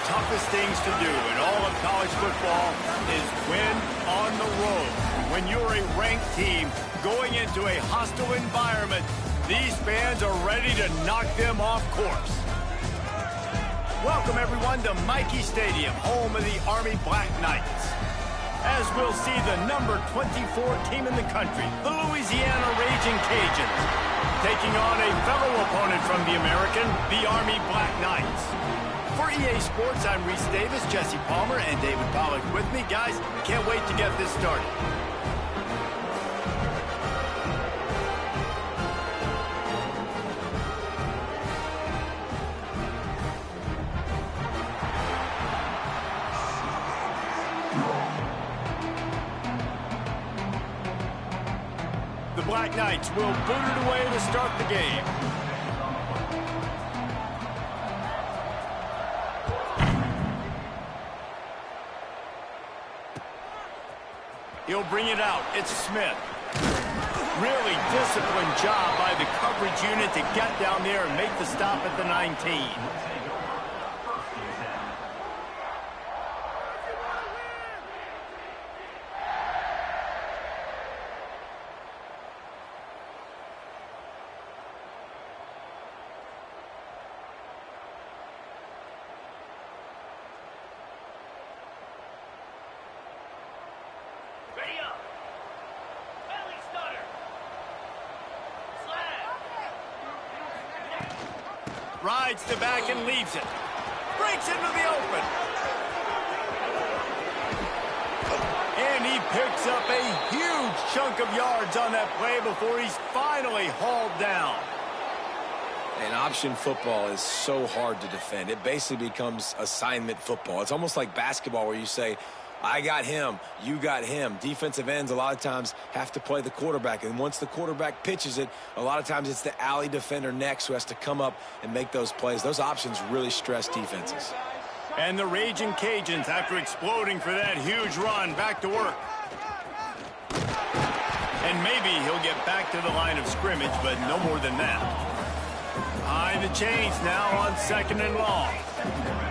toughest things to do in all of college football is win on the road. When you're a ranked team going into a hostile environment, these fans are ready to knock them off course. Welcome, everyone, to Michie Stadium, home of the Army Black Knights. As we'll see the number 24 team in the country, the Louisiana Raging Cajuns, taking on a fellow opponent from the American, the Army Black Knights. For EA Sports, I'm Reese Davis, Jesse Palmer, and David Pollack with me. Guys, can't wait to get this started. The Black Knights will boot it away to start the game. He'll bring it out. It's Smith. Really disciplined job by the coverage unit to get down there and make the stop at the 19. Rides the back and leaves it. Breaks into the open. And he picks up a huge chunk of yards on that play before he's finally hauled down. And option football is so hard to defend. It basically becomes assignment football. It's almost like basketball where you say, I got him, you got him. Defensive ends a lot of times have to play the quarterback, and once the quarterback pitches it, a lot of times it's the alley defender next who has to come up and make those plays. Those options really stress defenses. And the Raging Cajuns, after exploding for that huge run, back to work. And maybe he'll get back to the line of scrimmage, but no more than that. Behind the chains now on 2nd and long.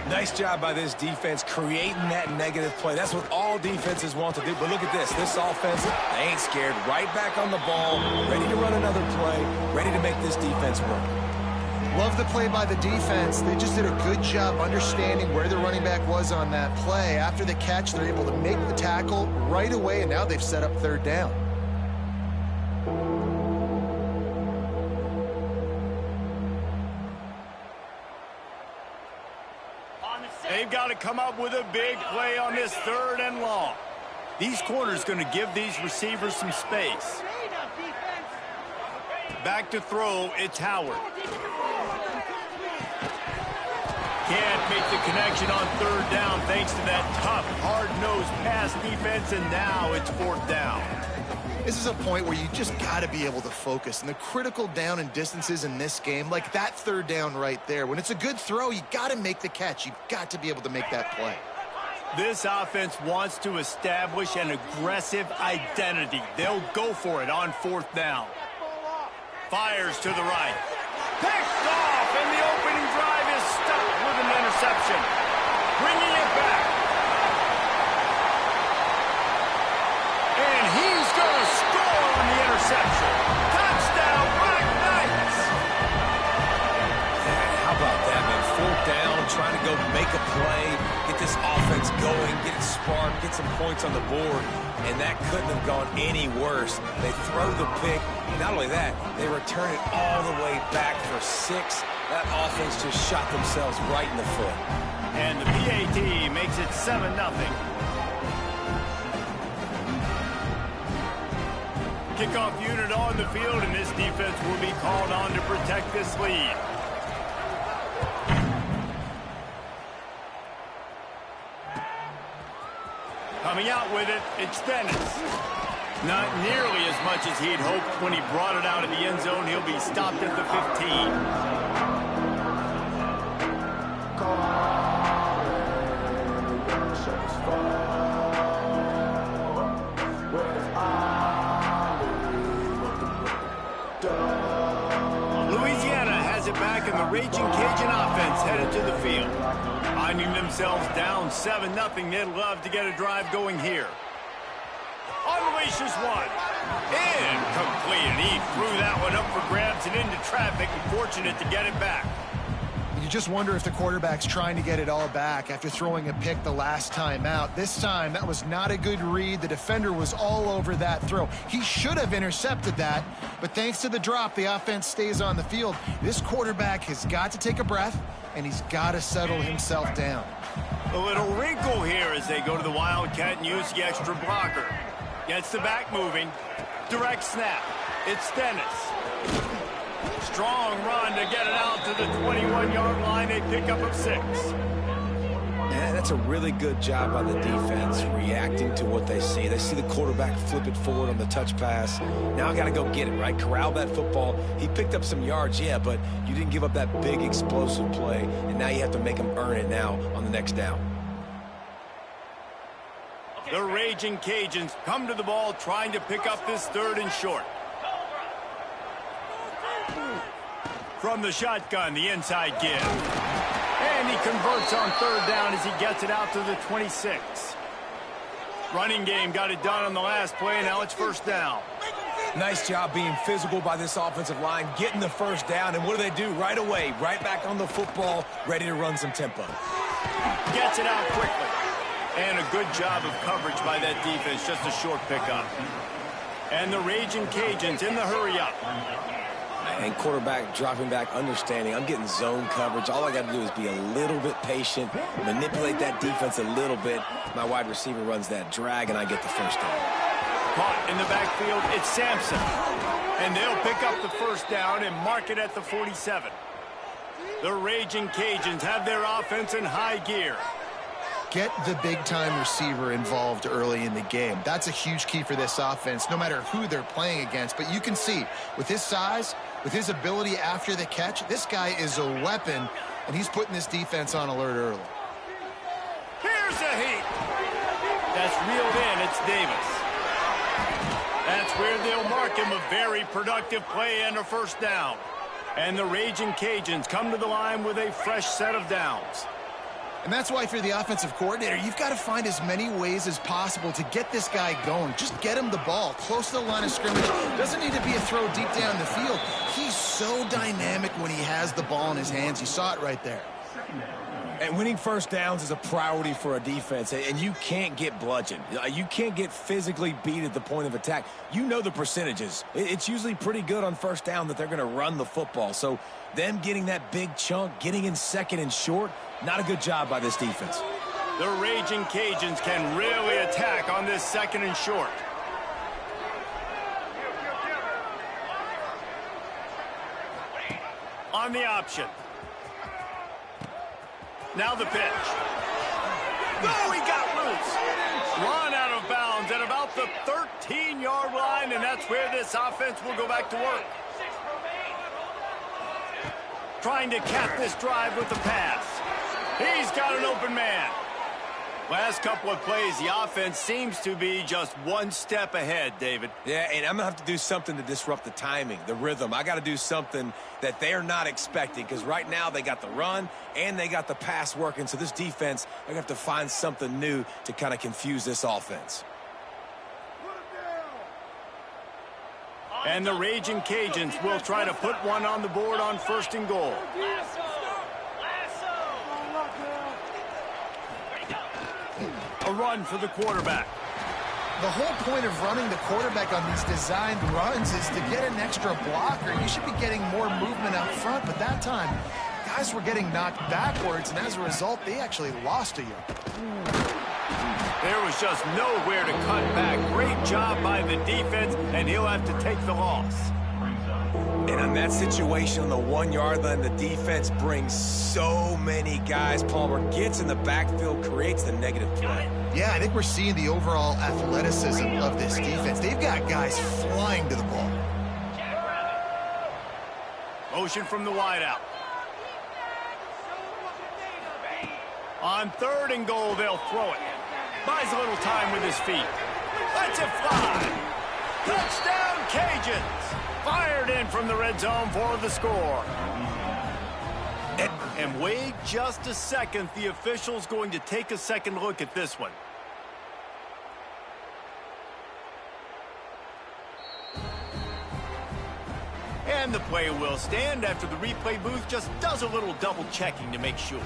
Nice job by this defense creating that negative play. That's what all defenses want to do. But look at this. This offense, they ain't scared. Right back on the ball, ready to run another play, ready to make this defense work. Love the play by the defense. They just did a good job understanding where the running back was on that play. After the catch, they're able to make the tackle right away, and now they've set up 3rd down. They've got to come up with a big play on this 3rd and long. These corners going to give these receivers some space. Back to throw, it's Howard. Can't make the connection on 3rd down thanks to that tough, hard-nosed pass defense, and now it's 4th down. This is a point where you just got to be able to focus. And the critical down and distances in this game, like that 3rd down right there, when it's a good throw, you got to make the catch. You've got to be able to make that play. This offense wants to establish an aggressive identity. They'll go for it on 4th down. Fires to the right. Picked off, and the opening drive is stopped with an interception. Bringing it back. And he's going to score on the interception. Touchdown, Black Knights! How about that, man? 4th down, trying to go make a play, get this offense going, get it sparked, get some points on the board, and that couldn't have gone any worse. They throw the pick. Not only that, they return it all the way back for 6. That offense just shot themselves right in the foot. And the PAT makes it 7-0. Kickoff unit on the field, and this defense will be called on to protect this lead. Coming out with it, it's Dennis. Not nearly as much as he'd hoped when he brought it out of the end zone. He'll be stopped at the 15. and the Raging Cajun offense headed to the field. Finding themselves down 7-0, they'd love to get a drive going here. Unleashes one. Incomplete, and he threw that one up for grabs and into traffic, and fortunate to get it back. You just wonder if the quarterback's trying to get it all back after throwing a pick the last time out. This time, that was not a good read. The defender was all over that throw. He should have intercepted that, but thanks to the drop, the offense stays on the field. This quarterback has got to take a breath, and he's got to settle himself down. A little wrinkle here as they go to the Wildcat and use the extra blocker. Gets the back moving. Direct snap. It's Dennis. Strong run to get it out to the 21-yard line. They pick up of 6. Yeah, that's a really good job by the defense, reacting to what they see. They see the quarterback flip it forward on the touch pass. Now I got to go get it, right? Corral that football. He picked up some yards, yeah, but you didn't give up that big explosive play, and now you have to make him earn it now on the next down. The Raging Cajuns come to the ball trying to pick up this 3rd and short. From the shotgun, the inside give. And he converts on 3rd down as he gets it out to the 26. Running game got it done on the last play, and now it's 1st down. Nice job being physical by this offensive line, getting the 1st down, and what do? Right away, right back on the football, ready to run some tempo. Gets it out quickly. And a good job of coverage by that defense, just a short pickup. And the Raging Cajuns in the hurry-up. And quarterback dropping back, understanding I'm getting zone coverage. All I got to do is be a little bit patient, manipulate that defense a little bit. My wide receiver runs that drag, and I get the 1st down. Caught in the backfield, it's Sampson. And they'll pick up the 1st down and mark it at the 47. The Raging Cajuns have their offense in high gear. Get the big-time receiver involved early in the game. That's a huge key for this offense, no matter who they're playing against. But you can see, with his size, with his ability after the catch, this guy is a weapon, and he's putting this defense on alert early. Here's a heat. That's reeled in. It's Davis. That's where they'll mark him a very productive play and a 1st down. And the Raging Cajuns come to the line with a fresh set of downs. And that's why, for the offensive coordinator, you've got to find as many ways as possible to get this guy going. Just get him the ball close to the line of scrimmage. Doesn't need to be a throw deep down the field. He's so dynamic when he has the ball in his hands. You saw it right there. And winning 1st downs is a priority for a defense, and you can't get bludgeoned. You can't get physically beat at the point of attack. You know the percentages. It's usually pretty good on 1st down that they're going to run the football. So them getting that big chunk, getting in 2nd and short, not a good job by this defense. The Raging Cajuns can really attack on this 2nd and short. On the option. Now the pitch. Oh, he got loose. Run out of bounds at about the 13-yard line, and that's where this offense will go back to work. Trying to cap this drive with the pass. He's got an open man. Last couple of plays, the offense seems to be just one step ahead, David. Yeah, and I'm going to have to do something to disrupt the timing, the rhythm. I got to do something that they're not expecting, because right now they got the run and they got the pass working. So this defense, they're going to have to find something new to kind of confuse this offense. And the Raging Cajuns will try to put one on the board on 1st and goal. A run for the quarterback. The whole point of running the quarterback on these designed runs is to get an extra blocker. You should be getting more movement up front, but that time, guys were getting knocked backwards, and as a result, they actually lost a yard. There was just nowhere to cut back. Great job by the defense, and he'll have to take the loss. And on that situation on the 1-yard line, the defense brings so many guys. Palmer gets in the backfield, creates the negative play. Yeah, I think we're seeing the overall athleticism of this defense. They've got guys flying to the ball. Motion from the wideout. On 3rd and goal, they'll throw it. Buys a little time with his feet. Lets it fly. Touchdown, Cajuns. Fired in from the red zone for the score. And wait just a second. The official's going to take a second look at this one. And the play will stand after the replay booth just does a little double checking to make sure.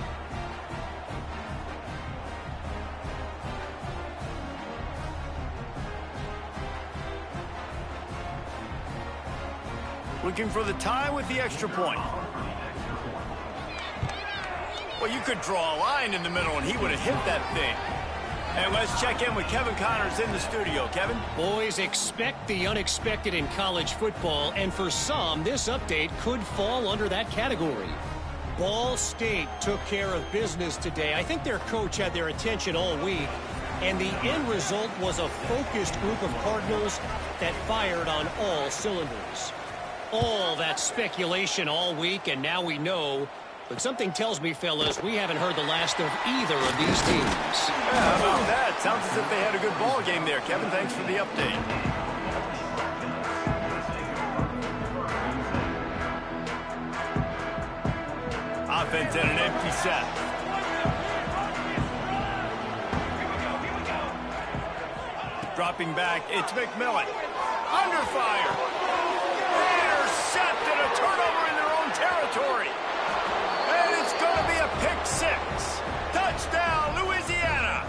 Looking for the tie with the extra point. Well, you could draw a line in the middle and he would have hit that thing. And let's check in with Kevin Connors in the studio. Kevin? Boys, expect the unexpected in college football, and for some, this update could fall under that category. Ball State took care of business today. I think their coach had their attention all week, and the end result was a focused group of Cardinals that fired on all cylinders. All that speculation all week, and now we know. But something tells me, fellas, we haven't heard the last of either of these teams. Yeah, how about that? Sounds as if they had a good ball game there. Kevin, thanks for the update. Offense in an empty set. Dropping back, it's McMillan. Under fire. Intercepted, a turnover in their own territory. And it's going to be a pick six. Touchdown, Louisiana.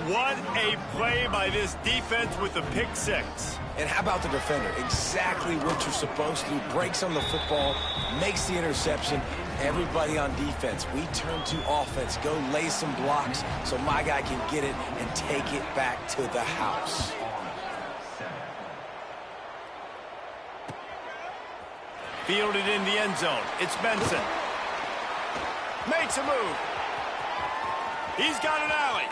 What a play by this defense with the pick six. And how about the defender? Exactly what you're supposed to do. Breaks on the football, makes the interception. Everybody on defense, we turn to offense. Go lay some blocks so my guy can get it and take it back to the house. Fielded in the end zone. It's Benson. Makes a move. He's got an alley.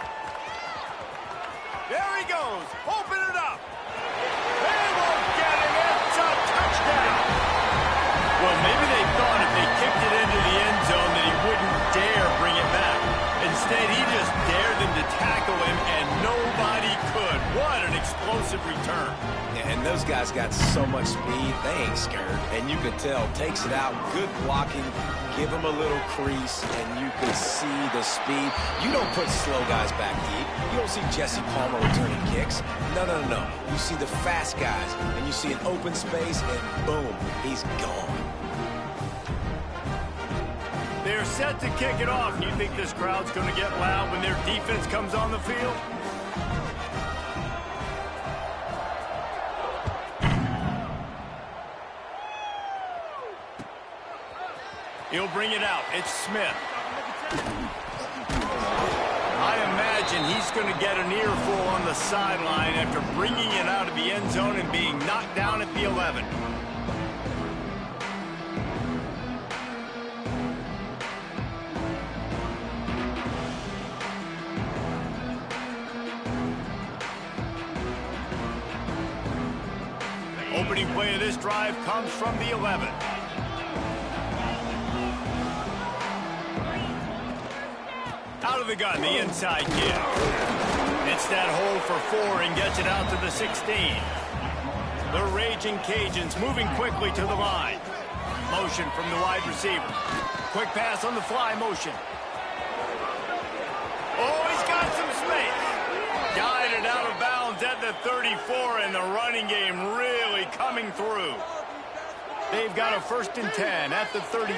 There he goes. Open it up. They won't get him. It's a touchdown. Well, maybe they thought if they kicked it into the end zone that he wouldn't dare bring it back. Instead, he just dared them to tackle him, and nobody could. What an explosive return. Yeah, and those guys got so much speed, they ain't scared. And you can tell, takes it out, good blocking, give him a little crease, and you can see the speed. You don't put slow guys back deep. You don't see Jesse Palmer returning kicks. No, no, no, no. You see the fast guys, and you see an open space, and boom, he's gone. They're set to kick it off. You think this crowd's going to get loud when their defense comes on the field? He'll bring it out. It's Smith. I imagine he's going to get an earful on the sideline after bringing it out of the end zone and being knocked down at the 11. Opening play of this drive comes from the 11. Out of the gun, the inside kick. It's that hole for 4 and gets it out to the 16. The Raging Cajuns moving quickly to the line. Motion from the wide receiver. Quick pass on the fly motion. Oh, he's got some space. Guided out of bounds at the 34, and the running game really coming through. They've got a 1st and 10 at the 34.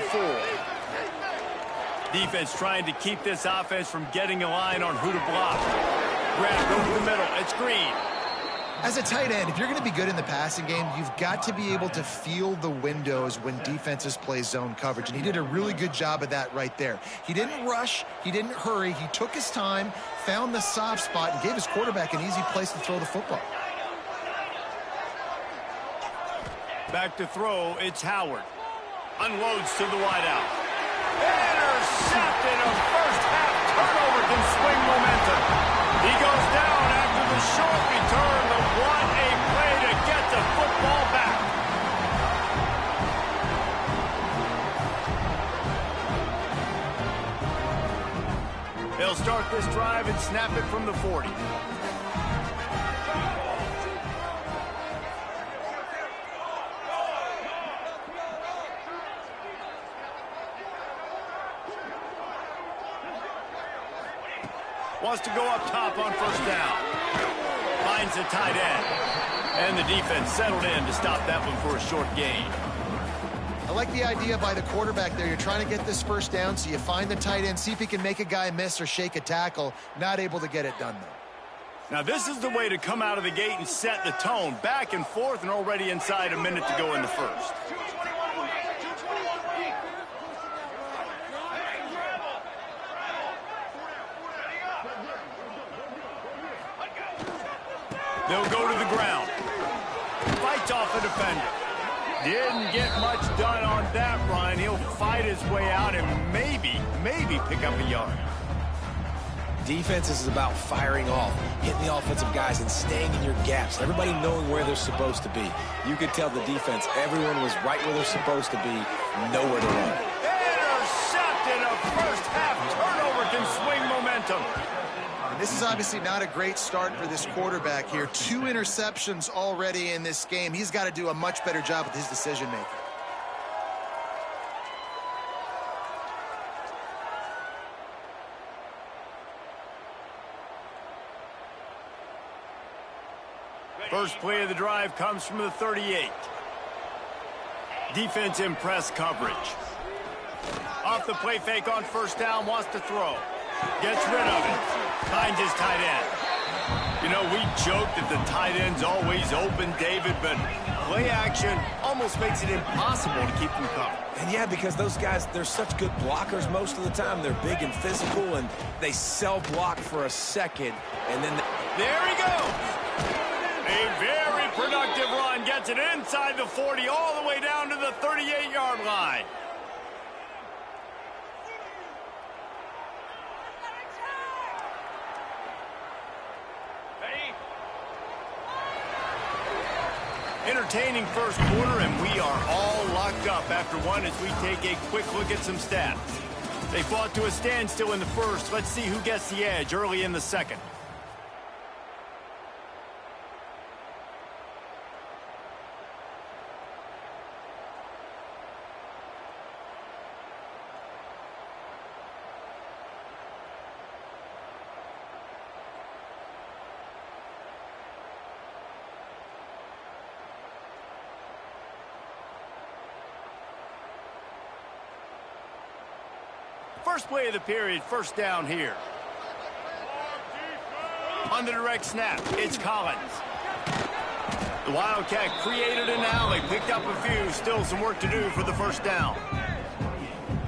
Defense trying to keep this offense from getting a line on who to block. Grabbed over the middle. It's Green. As a tight end, if you're going to be good in the passing game, you've got to be able to feel the windows when defenses play zone coverage, and he did a really good job of that right there. He didn't rush. He didn't hurry. He took his time, found the soft spot, and gave his quarterback an easy place to throw the football. Back to throw, it's Howard. Unloads to the wideout. Intercepted. A first-half turnover can swing momentum. He goes down after the short return, but what a play to get the football back. They'll start this drive and snap it from the 40. Wants to go up top on first down. Finds the tight end. And the defense settled in to stop that one for a short gain. I like the idea by the quarterback there. You're trying to get this first down, so you find the tight end, see if he can make a guy miss or shake a tackle. Not able to get it done, though. Now, this is the way to come out of the gate and set the tone. Back and forth and already inside a minute to go in the first. They'll go to the ground. Fights off a defender. Didn't get much done on that run. He'll fight his way out and maybe pick up a yard. Defense is about firing off, hitting the offensive guys and staying in your gaps. Everybody knowing where they're supposed to be. You could tell the defense, everyone was right where they're supposed to be, nowhere to run. Intercepted. A first half turnover can swing momentum. This is obviously not a great start for this quarterback here. 2 interceptions already in this game. He's got to do a much better job with his decision-making. First play of the drive comes from the 38. Defense in press coverage. Off the play fake on first down, wants to throw. Gets rid of it. Finds his tight end. You know, we joke that the tight end's always open, David, but play action almost makes it impossible to keep them covered. And yeah, because those guys, they're such good blockers most of the time. They're big and physical, and they self-block for a second, and then... There he goes! A very productive run. Gets it inside the 40, all the way down to the 38-yard line. Entertaining first quarter, and we are all locked up after one as we take a quick look at some stats. They fought to a standstill in the first. Let's see who gets the edge early in the second. First play of the period, first down here. On the direct snap, it's Collins. The Wildcat created an alley, picked up a few, still some work to do for the first down.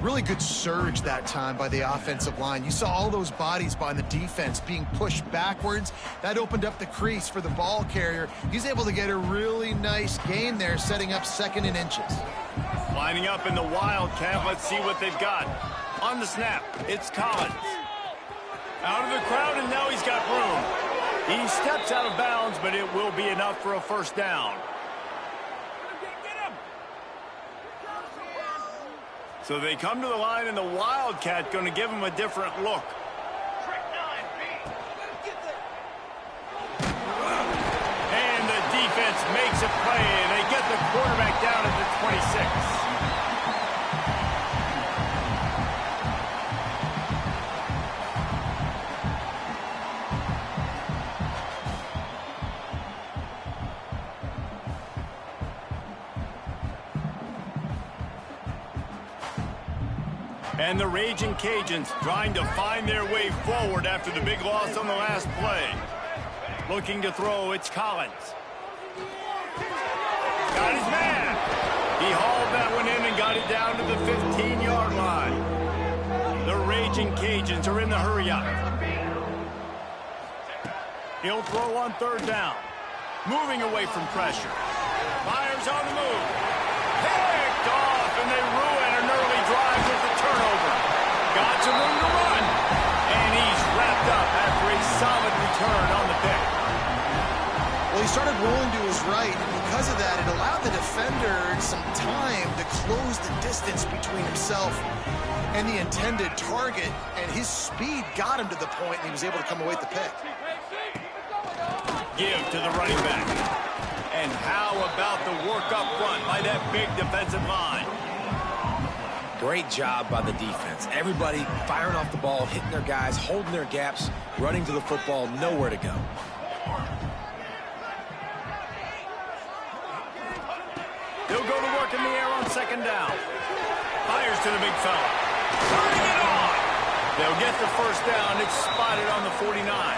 Really good surge that time by the offensive line. You saw all those bodies by the defense being pushed backwards. That opened up the crease for the ball carrier. He's able to get a really nice gain there, setting up second and inches. Lining up in the Wildcat, let's see what they've got. On the snap, it's Collins. Out of the crowd, and now he's got room. He steps out of bounds, but it will be enough for a first down. So they come to the line, and the Wildcat going to give him a different look. And the defense makes a play, and they get the quarterback down at the 26. And the Raging Cajuns trying to find their way forward after the big loss on the last play. Looking to throw, it's Collins. Got his man. He hauled that one in and got it down to the 15-yard line. The Raging Cajuns are in the hurry-up. He'll throw on third down. Moving away from pressure. Fires on the move. Picked off, and they ruin an early drive with the turnover. Got some room to run. And he's wrapped up after a solid return on the pick. Well, he started rolling to his right, and because of that, it allowed the defender some time to close the distance between himself and the intended target, and his speed got him to the point, and he was able to come away with the pick. Give to the running back. And how about the work up front by that big defensive line? Great job by the defense. Everybody firing off the ball, hitting their guys, holding their gaps, running to the football, nowhere to go. He'll go to work in the air on second down. Fires to the big fella. Turning it on. They'll get the first down. It's spotted on the 49.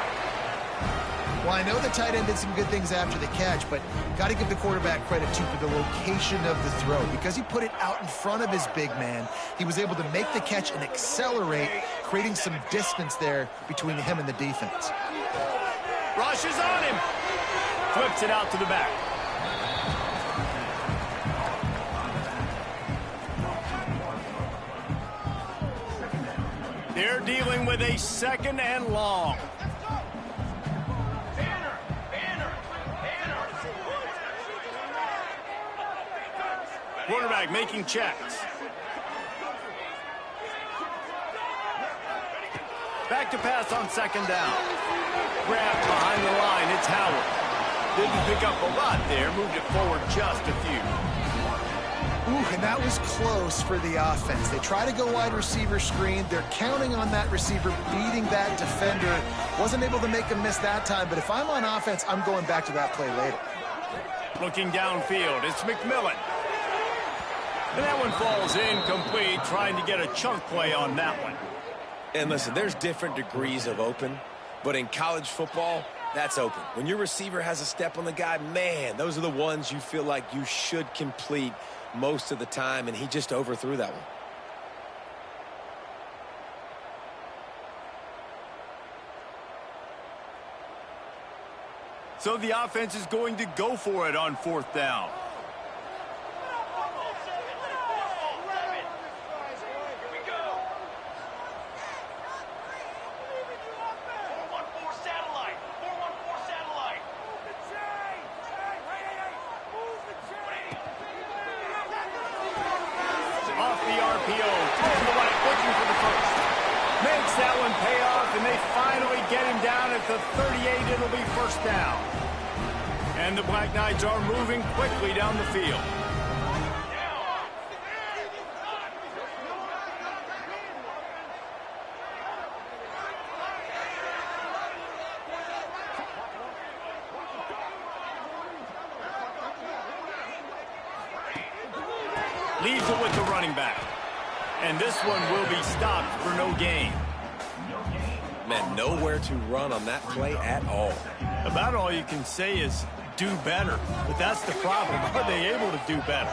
Well, I know the tight end did some good things after the catch, but got to give the quarterback credit, too, for the location of the throw. Because he put it out in front of his big man, he was able to make the catch and accelerate, creating some distance there between him and the defense. Rushes on him. Flips it out to the back. They're dealing with a second and long. Quarterback making checks. Back to pass on second down. Grabbed behind the line. It's Howard. Didn't pick up a lot there. Moved it forward just a few. Ooh, and that was close for the offense. They try to go wide receiver screen. They're counting on that receiver beating that defender. Wasn't able to make him miss that time, but if I'm on offense, I'm going back to that play later. Looking downfield, it's McMillan. And that one falls incomplete, trying to get a chunk play on that one. And listen, there's different degrees of open, but in college football, that's open. When your receiver has a step on the guy, man, those are the ones you feel like you should complete most of the time, and he just overthrew that one. So the offense is going to go for it on fourth down. The 38, it'll be first down. And the Black Knights are moving quickly down the field. Leaves it with the running back. And this one will be stopped for no gain. Man, nowhere to run on that play at all. About all you can say is do better. But that's the problem. Are they able to do better?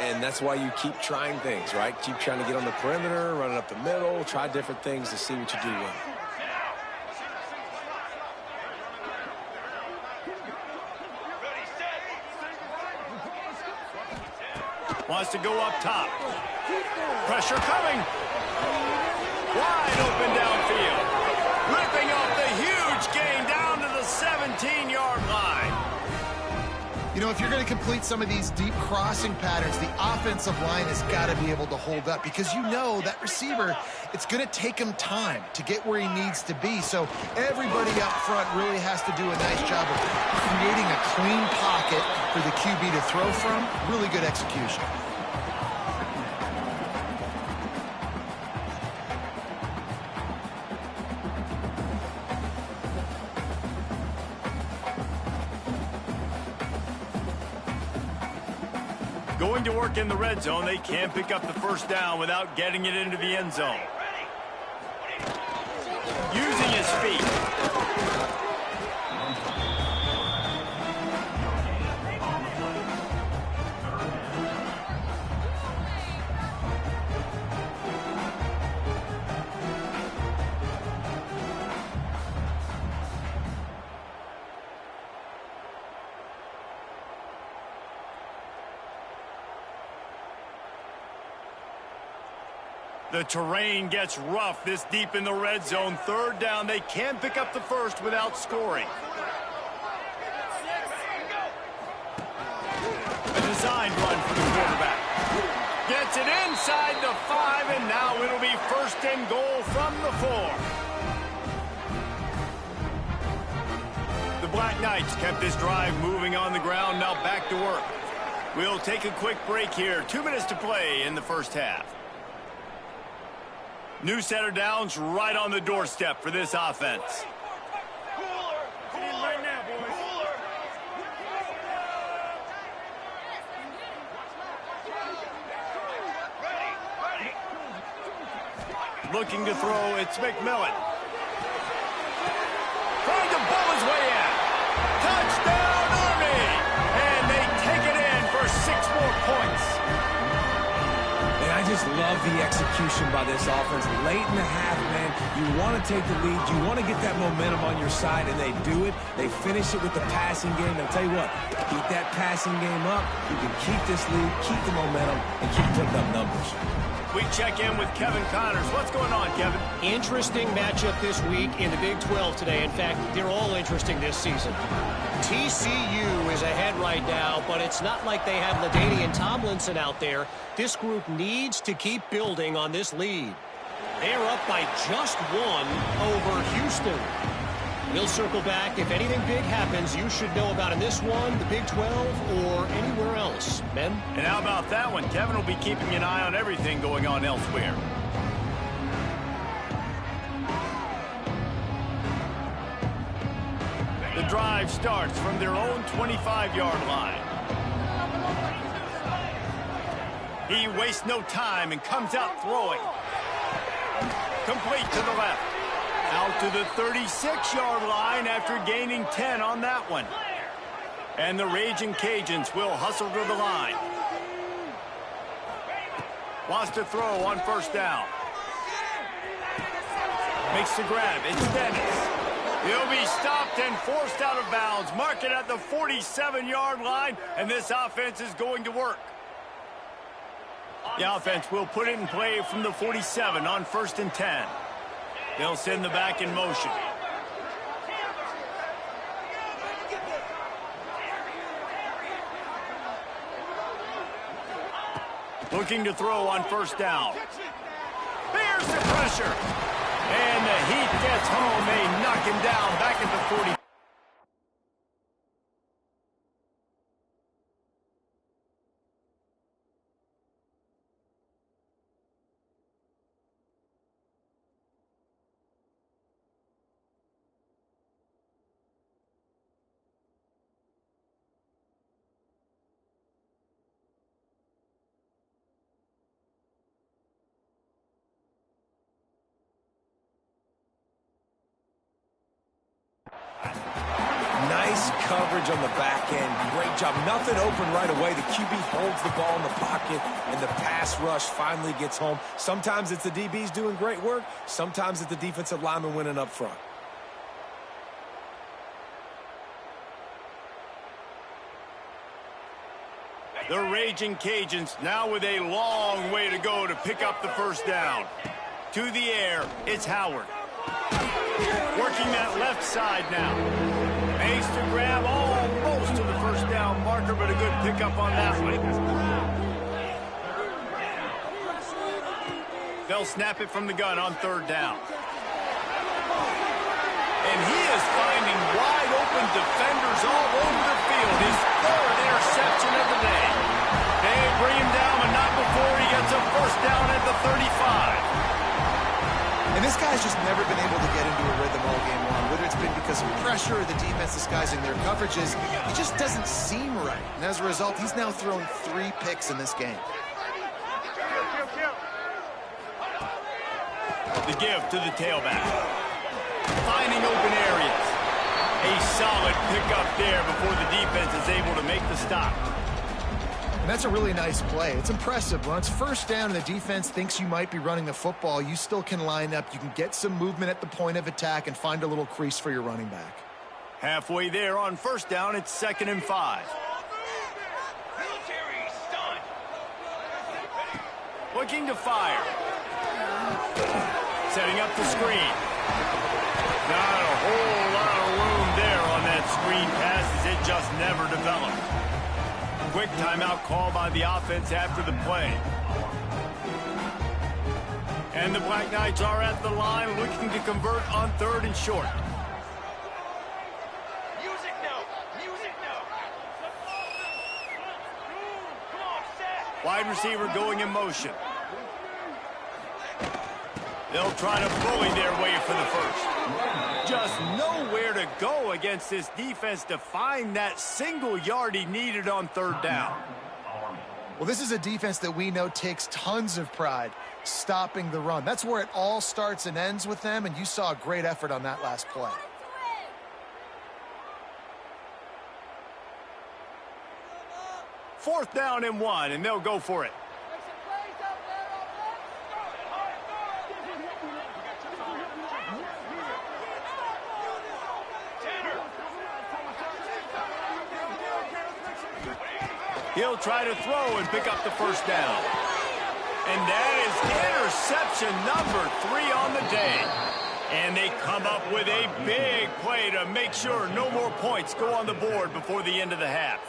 And that's why you keep trying things, right? Keep trying to get on the perimeter, run it up the middle, try different things to see what you do well. Wants to go up top. Pressure coming. Wide open downfield. Ripping off the huge gain down to the 17-yard line. You know, if you're going to complete some of these deep crossing patterns, the offensive line has got to be able to hold up because you know that receiver, it's going to take him time to get where he needs to be. So everybody up front really has to do a nice job of creating a clean pocket for the QB to throw from. Really good execution. Going to work in the red zone. They can't pick up the first down without getting it into the end zone. Using his feet. The terrain gets rough this deep in the red zone. Third down, they can pick up the first without scoring. A designed run for the quarterback. Gets it inside the 5, and now it'll be first and goal from the 4. The Black Knights kept this drive moving on the ground, now back to work. We'll take a quick break here. 2 minutes to play in the first half. New set of downs right on the doorstep for this offense. Looking to throw, it's McMillan. Trying to bowl his way in. Touchdown, Army! And they take it in for 6 more points. And I just love the execution by this offense. Late in the half, man, you want to take the lead. You want to get that momentum on your side, and they do it. They finish it with the passing game. I'll tell you what, keep that passing game up. You can keep this lead, keep the momentum, and keep putting up numbers. We check in with Kevin Connors. What's going on, Kevin? Interesting matchup this week in the Big 12 today. In fact, they're all interesting this season. TCU is ahead right now, but it's not like they have LaDainian Tomlinson out there. This group needs to keep building on this lead. They're up by just 1 over Houston. We'll circle back. If anything big happens, you should know about in this one, the Big 12, or anywhere else. Ben? And how about that one? Kevin will be keeping an eye on everything going on elsewhere. The drive starts from their own 25-yard line. He wastes no time and comes out throwing. Complete to the left. Out to the 36-yard line after gaining 10 on that one. And the Raging Cajuns will hustle to the line. Wants to throw on first down. Makes the grab. It's Dennis. He'll be stopped and forced out of bounds. Mark it at the 47-yard line, and this offense is going to work. The offense will put it in play from the 47 on 1st and 10. They'll send the back in motion. Looking to throw on first down. There's the pressure. And the heat gets home. They knock him down back at the 40. Nice coverage on the back end. Great job. Nothing open right away. The QB holds the ball in the pocket, and the pass rush finally gets home. Sometimes it's the DBs doing great work. Sometimes it's the defensive lineman winning up front. The Raging Cajuns now with a long way to go to pick up the first down. To the air, it's Howard. Working that left side now. Makes the grab almost to the first down marker, but a good pickup on that one. They'll snap it from the gun on 3rd down. And he is finding wide open defenders all over the field. His 3rd interception of the day. They bring him down, but not before he gets a first down at the 35. And this guy's just never been able to get into a rhythm all game long. Whether it's been because of pressure or the defense disguising their coverages, he just doesn't seem right. And as a result, he's now thrown 3 picks in this game. The give to the tailback. Finding open areas. A solid pickup there before the defense is able to make the stop. And that's a really nice play. It's impressive. When it's first down and the defense thinks you might be running the football, you still can line up. You can get some movement at the point of attack and find a little crease for your running back. Halfway there on first down, it's 2nd and 5. Looking to fire. Setting up the screen. Not a whole lot of room there on that screen pass as it just never developed. Quick timeout call by the offense after the play. And the Black Knights are at the line looking to convert on 3rd and short. Music now. Music now. Come on, set. Wide receiver going in motion. They'll try to bully their way for the first. Just nowhere to go against this defense to find that single yard he needed on third down. Well, this is a defense that we know takes tons of pride stopping the run. That's where it all starts and ends with them, and you saw a great effort on that last play. Fourth down and 1, and they'll go for it. He'll try to throw and pick up the first down. And that is interception number 3 on the day. And they come up with a big play to make sure no more points go on the board before the end of the half.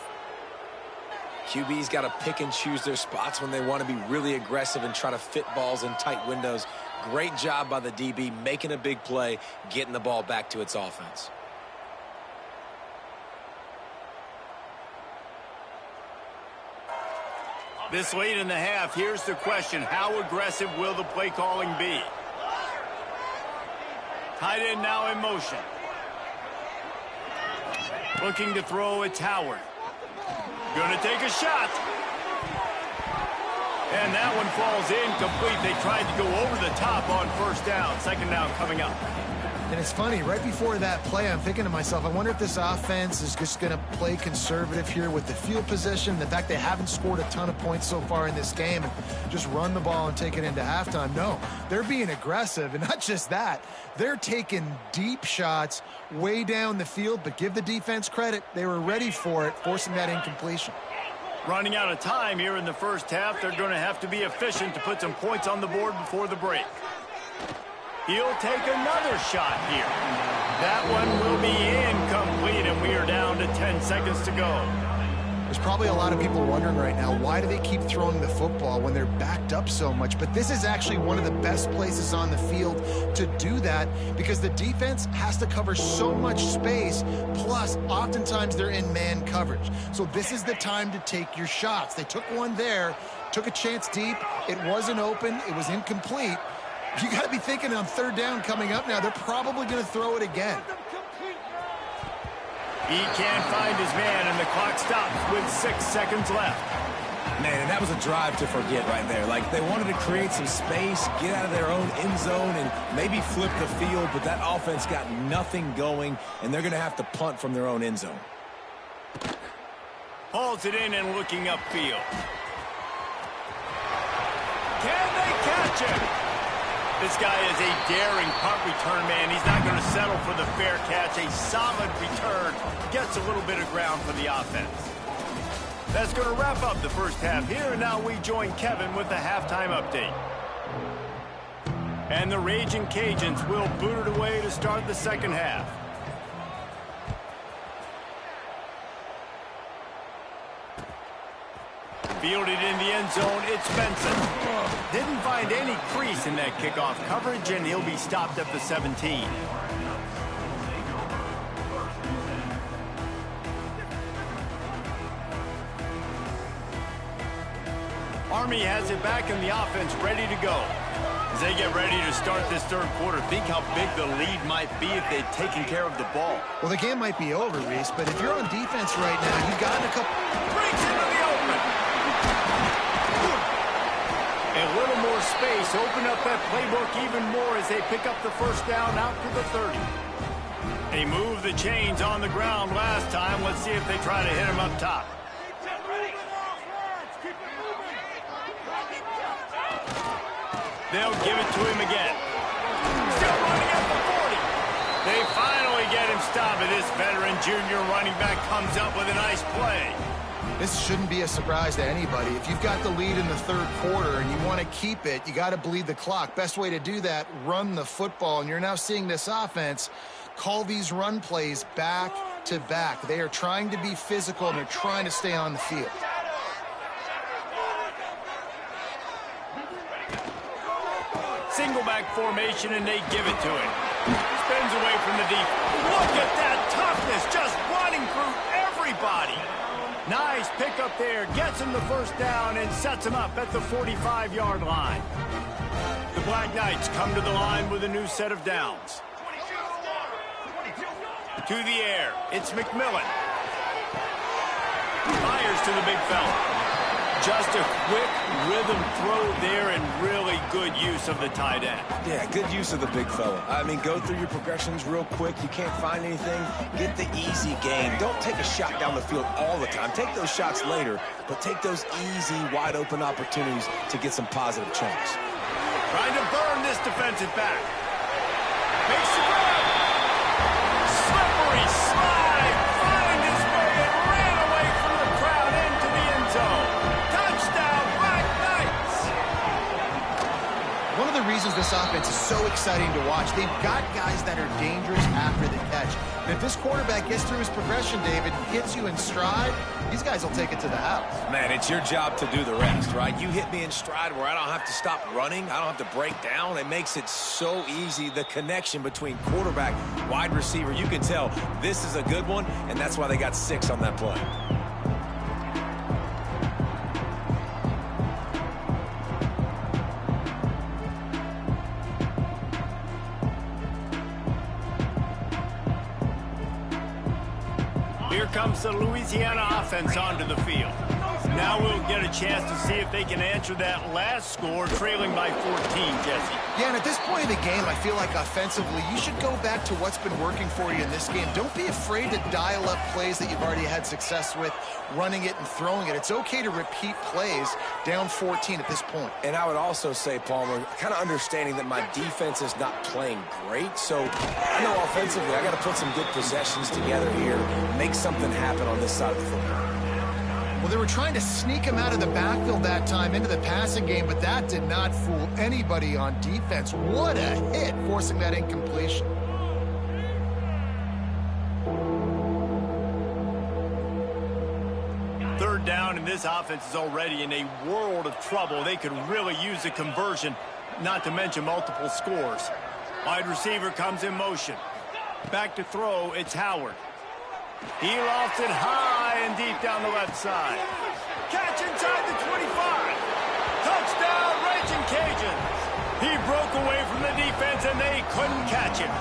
QB's got to pick and choose their spots when they want to be really aggressive and try to fit balls in tight windows. Great job by the DB making a big play, getting the ball back to its offense. This late in the half, here's the question. How aggressive will the play calling be? Tight end now in motion. Looking to throw, it's Howard. Gonna take a shot. And that one falls incomplete. They tried to go over the top on first down. Second down coming up. And it's funny, right before that play, I'm thinking to myself, I wonder if this offense is just going to play conservative here with the field position, the fact they haven't scored a ton of points so far in this game, and just run the ball and take it into halftime. No, they're being aggressive, and not just that. They're taking deep shots way down the field, but give the defense credit. They were ready for it, forcing that incompletion. Running out of time here in the first half. They're going to have to be efficient to put some points on the board before the break. He'll take another shot here. That one will be incomplete, and we are down to 10 seconds to go. There's probably a lot of people wondering right now, why do they keep throwing the football when they're backed up so much? But this is actually one of the best places on the field to do that because the defense has to cover so much space, plus oftentimes they're in man coverage. So this is the time to take your shots. They took one there, took a chance deep. It wasn't open. It was incomplete. You got to be thinking on third down coming up now. They're probably going to throw it again. He can't find his man, and the clock stops with 6 seconds left. Man, and that was a drive to forget right there. Like, they wanted to create some space, get out of their own end zone, and maybe flip the field, but that offense got nothing going, and they're going to have to punt from their own end zone. Hauls it in and looking upfield. Can they catch him? This guy is a daring punt return man. He's not going to settle for the fair catch. A solid return. Gets a little bit of ground for the offense. That's going to wrap up the first half here. And now we join Kevin with the halftime update. And the Raging Cajuns will boot it away to start the second half. Fielded in the end zone, it's Benson. Didn't find any crease in that kickoff coverage, and he'll be stopped at the 17. Army has it back in the offense, ready to go. As they get ready to start this third quarter, think how big the lead might be if they'd taken care of the ball. Well, the game might be over, Reese, but if you're on defense right now, you've gotten a couple... Breaks into the open. A little more space, open up that playbook even more as they pick up the first down out to the 30. They moved the chains on the ground last time. Let's see if they try to hit him up top. They'll give it to him again. Still running at the 40. They finally get him stopped, and this veteran junior running back comes up with a nice play. This shouldn't be a surprise to anybody. If you've got the lead in the third quarter and you want to keep it, you got to bleed the clock. Best way to do that, run the football. And you're now seeing this offense call these run plays back to back. They are trying to be physical, and they're trying to stay on the field. Single back formation, and they give it to him. Spins away from the deep. Look at that toughness, just running through everybody. Nice pickup there, gets him the first down and sets him up at the 45-yard line. The Black Knights come to the line with a new set of downs. To the air, it's McMillan. Fires to the big fella. Just a quick rhythm throw there and really good use of the tight end. Yeah, good use of the big fella. I mean, go through your progressions real quick. You can't find anything. Get the easy game. Don't take a shot down the field all the time. Take those shots later, but take those easy, wide-open opportunities to get some positive chunks. Trying to burn this defensive back. Makes the run. Slippery slide. Find his way and ran away from the crowd into the end zone. Touchdown, Black Knights. One of the reasons this offense is so exciting to watch, they've got guys that are dangerous after the catch. And if this quarterback gets through his progression, David, and hits you in stride, these guys will take it to the house. Man, it's your job to do the rest, right? You hit me in stride where I don't have to stop running. I don't have to break down. It makes it so easy. The connection between quarterback, wide receiver, you can tell this is a good one, and that's why they got 6 on that play. Here comes the Louisiana offense onto the field. Now we'll get a chance to see if they can answer that last score, trailing by 14, Jesse. Yeah, and at this point in the game, I feel like offensively, you should go back to what's been working for you in this game. Don't be afraid to dial up plays that you've already had success with, running it and throwing it. It's okay to repeat plays down 14 at this point. And I would also say, Palmer, kind of understanding that my defense is not playing great. So I know offensively, I got to put some good possessions together here, make something happen on this side of the football. Well, they were trying to sneak him out of the backfield that time into the passing game, but that did not fool anybody on defense. What a hit, forcing that incompletion. Third down, and this offense is already in a world of trouble. They could really use a conversion, not to mention multiple scores. Wide receiver comes in motion. Back to throw, it's Howard. He lofts it high and deep down the left side. Catch inside the 25. Touchdown, Raging Cajuns. He broke away from the defense, and they couldn't catch him.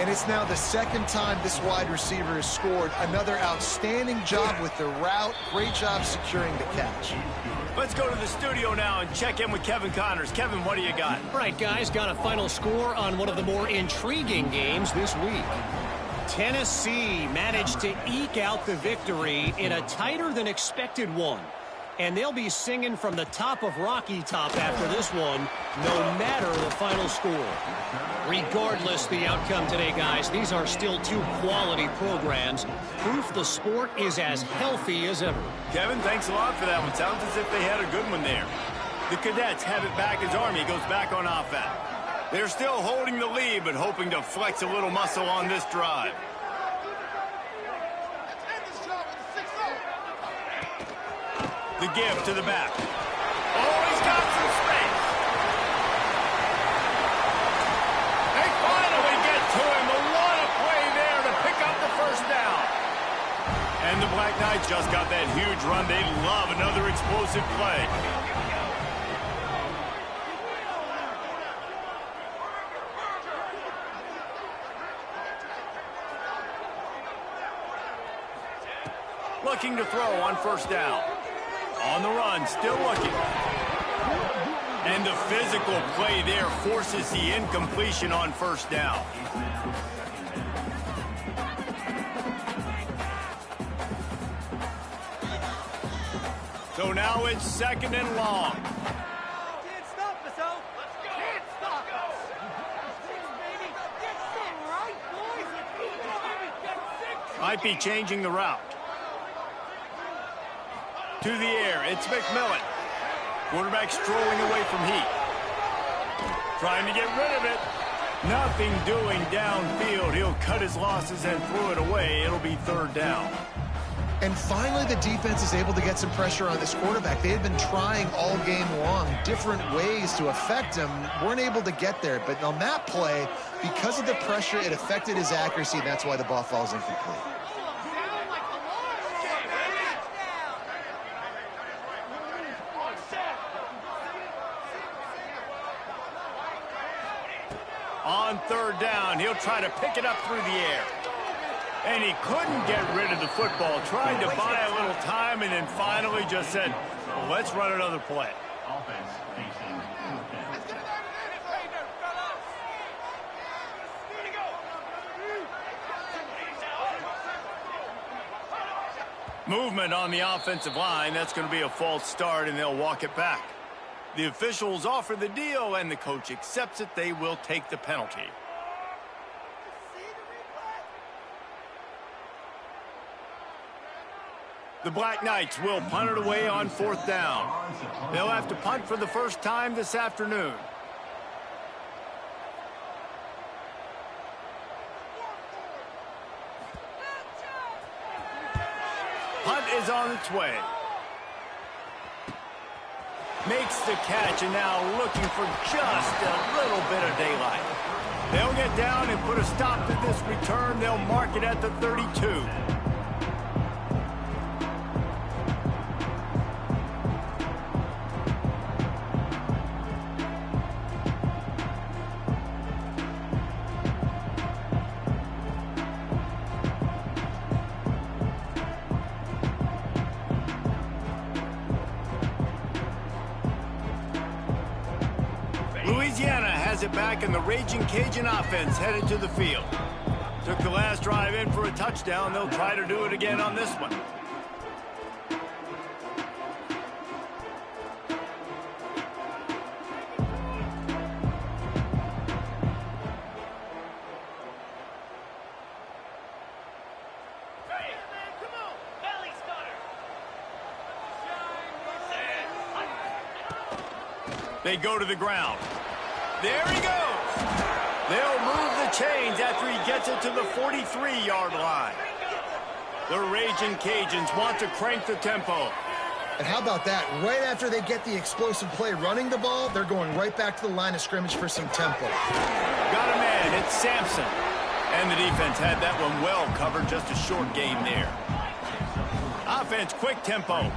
And it's now the second time this wide receiver has scored. Another outstanding job with the route. Great job securing the catch. Let's go to the studio now and check in with Kevin Connors. Kevin, what do you got? All right, guys, got a final score on one of the more intriguing games this week. Tennessee managed to eke out the victory in a tighter-than-expected one. And they'll be singing from the top of Rocky Top after this one, no matter the final score. Regardless the outcome today, guys, these are still 2 quality programs. Proof the sport is as healthy as ever. Kevin, thanks a lot for that one. Sounds as if they had a good one there. The Cadets have it back as Army goes back on offense. They're still holding the lead, but hoping to flex a little muscle on this drive. The give to the back. Oh, he's got some space. They finally get to him. But what a play there to pick up the first down. And the Black Knights just got that huge run. They love another explosive play. Looking to throw on first down. On the run, still looking. And the physical play there forces the incompletion on first down. So now it's 2nd and long. Can't stop us, Al. Let's go. Can't stop us. Six, baby. Get six, right, boys? Get six. Might be changing the route. To the air, it's McMillan. Quarterback strolling away from Heat. Trying to get rid of it. Nothing doing downfield. He'll cut his losses and throw it away. It'll be 3rd down. And finally, the defense is able to get some pressure on this quarterback. They had been trying all game long different ways to affect him. Weren't able to get there. But on that play, because of the pressure, it affected his accuracy. And that's why the ball falls incomplete. third down. He'll try to pick it up through the air. And he couldn't get rid of the football. Tried to buy a little time and then finally just said, well, let's run another play. Movement on the offensive line. That's going to be a false start, and they'll walk it back. The officials offer the deal, and the coach accepts it. They will take the penalty. The Black Knights will punt it away on fourth down. They'll have to punt for the first time this afternoon. Punt is on its way. Makes the catch, and now looking for just a little bit of daylight. They'll get down and put a stop to this return. They'll mark it at the 32. Louisiana has it back, and the Raging Cajun offense headed to the field. Took the last drive in for a touchdown. They'll try to do it again on this one. They go to the ground. There he goes. They'll move the chains after he gets it to the 43-yard line. The Raging Cajuns want to crank the tempo. And how about that? Right after they get the explosive play running the ball, they're going right back to the line of scrimmage for some tempo. Got a man. It's Sampson. And the defense had that one well covered. Just a short game there. Offense, quick tempo.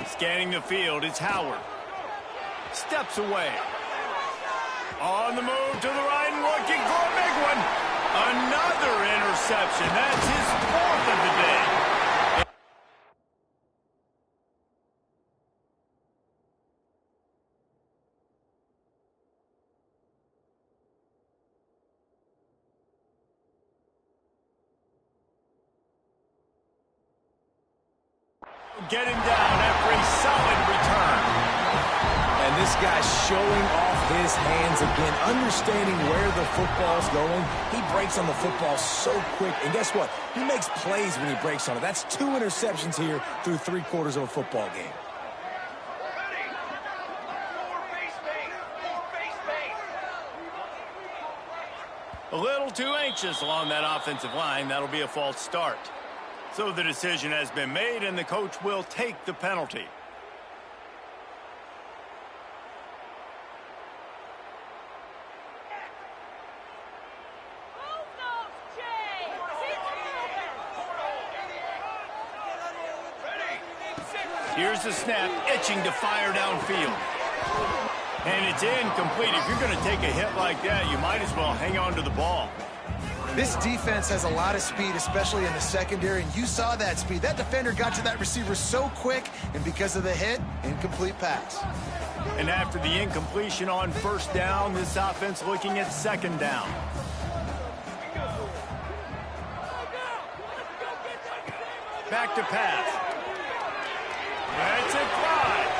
Scanning the field, it's Howard. Steps away. On the move to the right and looking for a big one. Another interception. That's his fourth of the day. Get him down after a solid return. And this guy's showing off his hands again, understanding where the football's going. He breaks on the football so quick, and guess what? He makes plays when he breaks on it. That's 2 interceptions here through 3/4 of a football game. A little too anxious along that offensive line. That'll be a false start. So the decision has been made, and the coach will take the penalty. Here's the snap, itching to fire downfield. And it's incomplete. If you're going to take a hit like that, you might as well hang on to the ball. This defense has a lot of speed, especially in the secondary, and you saw that speed. That defender got to that receiver so quick, and because of the hit, incomplete pass. And after the incompletion on first down, this offense looking at second down. Back to pass. That's it, 5.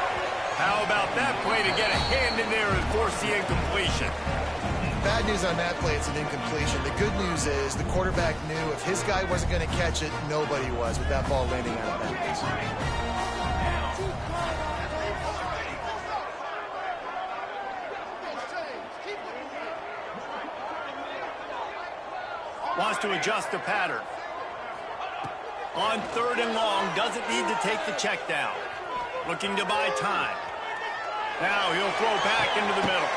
How about that play to get a hand in there and force the incompletion? Bad news on that play, it's an incompletion. The good news is the quarterback knew if his guy wasn't going to catch it, nobody was with that ball landing out of bounds. Wants to adjust the pattern. On 3rd and long, doesn't need to take the check down. Looking to buy time. Now he'll throw back into the middle.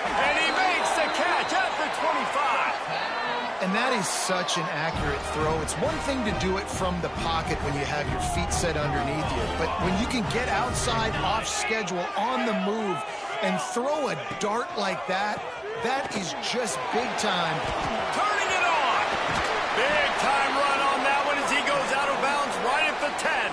And he makes the catch at the 25. And that is such an accurate throw. It's one thing to do it from the pocket when you have your feet set underneath you, but when you can get outside, off schedule, on the move, and throw a dart like that, that is just big time. Turning it on. Big time run on that one as he goes out of bounds right at the 10.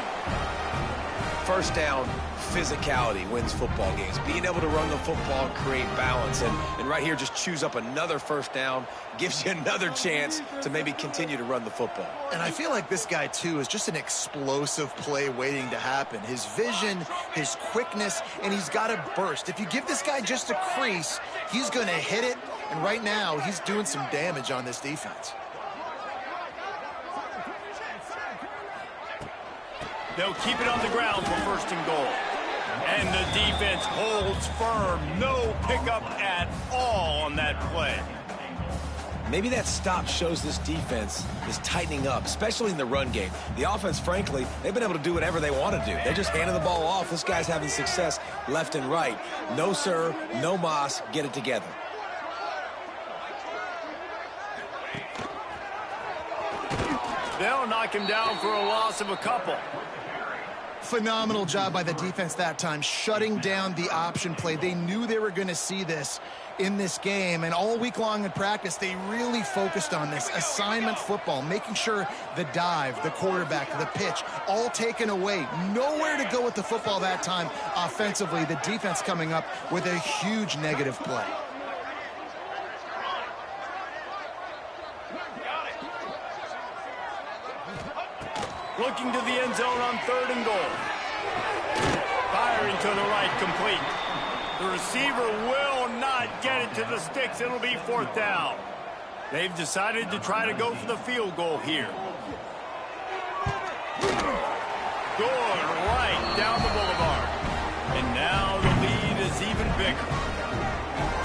First down, physicality wins football games. Being able to run the football, create balance, and right here just choose up another first down, gives you another chance to maybe continue to run the football. And I feel like this guy, too, is just an explosive play waiting to happen. His vision, his quickness, and he's got a burst. If you give this guy just a crease, he's going to hit it, and right now he's doing some damage on this defense. They'll keep it on the ground for first and goal. And the defense holds firm. No pickup at all on that play. Maybe that stop shows this defense is tightening up, especially in the run game. The offense, frankly, they've been able to do whatever they want to do. They're just handing the ball off. This guy's having success left and right. No, sir, no mas, get it together. They'll knock him down for a loss of a couple. Phenomenal job by the defense that time, shutting down the option play. They knew they were going to see this in this game, and all week long in practice, they really focused on this assignment football, making sure the dive, the quarterback, the pitch, all taken away. Nowhere to go with the football that time offensively. The defense coming up with a huge negative play. Looking to the end zone on third and goal. Firing to the right, complete. The receiver will not get it to the sticks. It'll be fourth down. They've decided to try to go for the field goal here. Good right down the boulevard. And now the lead is even bigger.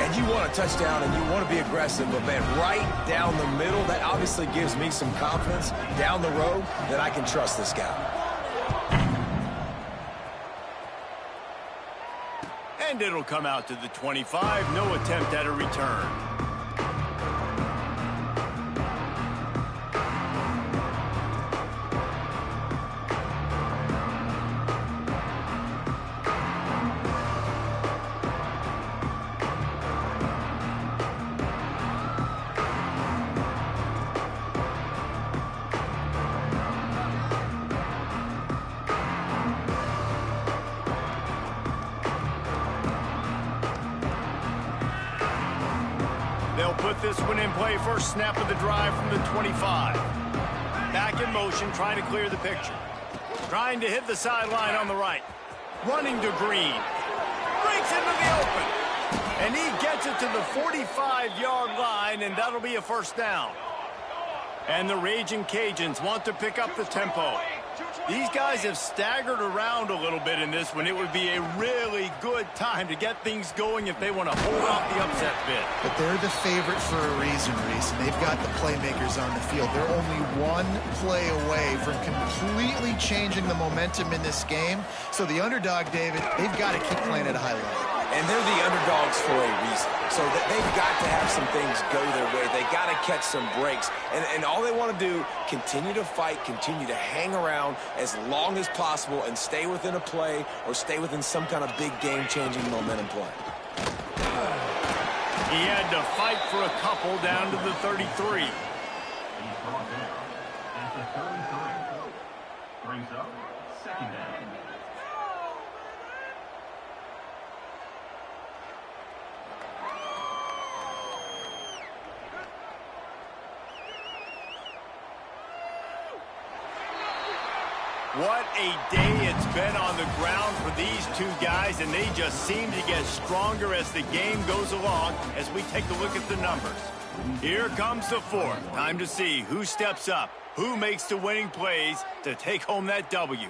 And you want a touchdown and you want to be aggressive, but man, right down the middle, that obviously gives me some confidence down the road that I can trust this guy. And it'll come out to the 25. No attempt at a return. They'll put this one in play. First snap of the drive from the 25. Back in motion, trying to clear the picture. Trying to hit the sideline on the right. Running to Green. Breaks into the open. And he gets it to the 45-yard line, and that'll be a first down. And the Raging Cajuns want to pick up the tempo. These guys have staggered around a little bit in this one. It would be a really good time to get things going if they want to hold off the upset bid. But they're the favorite for a reason, Reese, and they've got the playmakers on the field. They're only one play away from completely changing the momentum in this game. So the underdog, David, they've got to keep playing at a high level. And they're the underdogs for a reason. So they've got to have some things go their way. They got to catch some breaks. And all they want to do, continue to fight, continue to hang around as long as possible and stay within a play or stay within some kind of big game-changing momentum play. He had to fight for a couple down to the 33. Brings up second down. What a day it's been on the ground for these two guys, and they just seem to get stronger as the game goes along as we take a look at the numbers. Here comes the fourth. Time to see who steps up, who makes the winning plays to take home that W.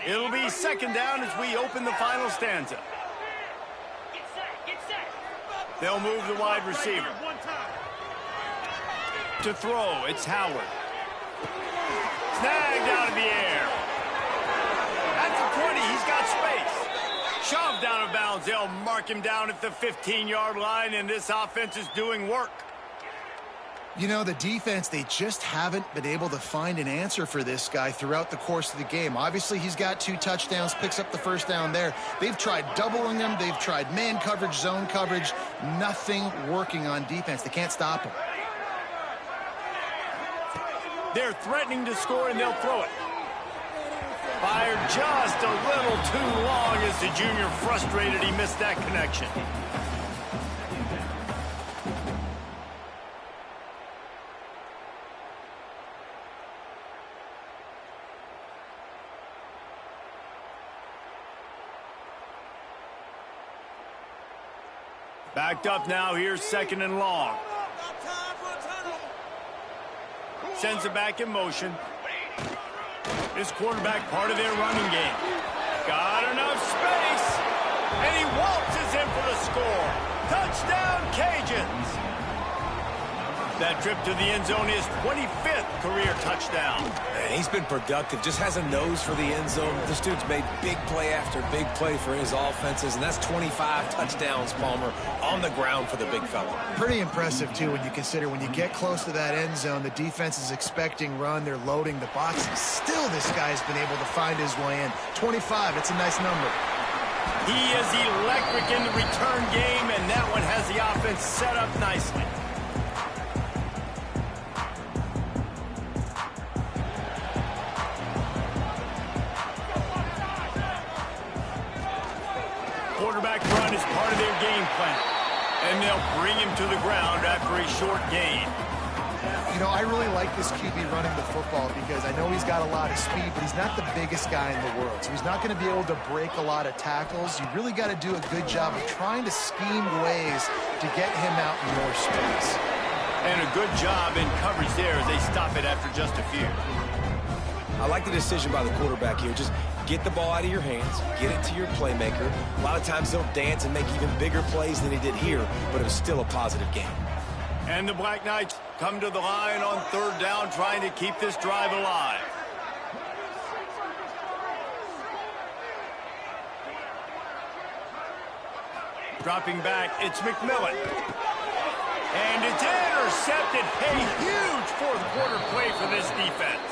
It'll be second down as we open the final stanza. They'll move the wide receiver. To throw, it's Howard. Snagged out of the air. At the 20, he's got space. Shoved out of bounds. They'll mark him down at the 15-yard line, and this offense is doing work. You know, the defense, they just haven't been able to find an answer for this guy throughout the course of the game. Obviously, he's got 2 touchdowns, picks up the first down there. They've tried doubling him. They've tried man coverage, zone coverage. Nothing working on defense. They can't stop him. They're threatening to score, and they'll throw it. Fired just a little too long as the junior frustrated. He missed that connection. Backed up now. Here's 2nd and long. Sends it back in motion. This quarterback part of their running game. Got enough space. And he waltzes in for the score. Touchdown, Cajuns. That trip to the end zone is 25th career touchdown. Man, he's been productive. Just has a nose for the end zone. This dude's made big play after big play for his offenses, and that's 25 touchdowns, Palmer, on the ground for the big fella. Pretty impressive, too, when you consider when you get close to that end zone, the defense is expecting run. They're loading the box, and still this guy's been able to find his way in. 25, it's a nice number. He is electric in the return game, and that one has the offense set up nicely. Quarterback run is part of their game plan, and they'll bring him to the ground after a short gain. You know, I really like this QB running the football because I know he's got a lot of speed, but he's not the biggest guy in the world. So he's not going to be able to break a lot of tackles. You really got to do a good job of trying to scheme ways to get him out in more space. And a good job in coverage there as they stop it after just a few. I like the decision by the quarterback here. Just get the ball out of your hands, get it to your playmaker. A lot of times they'll dance and make even bigger plays than he did here, but it was still a positive game. And the Black Knights come to the line on 3rd down, trying to keep this drive alive. Dropping back, it's McMillan. And it's intercepted. A huge 4th quarter play for this defense.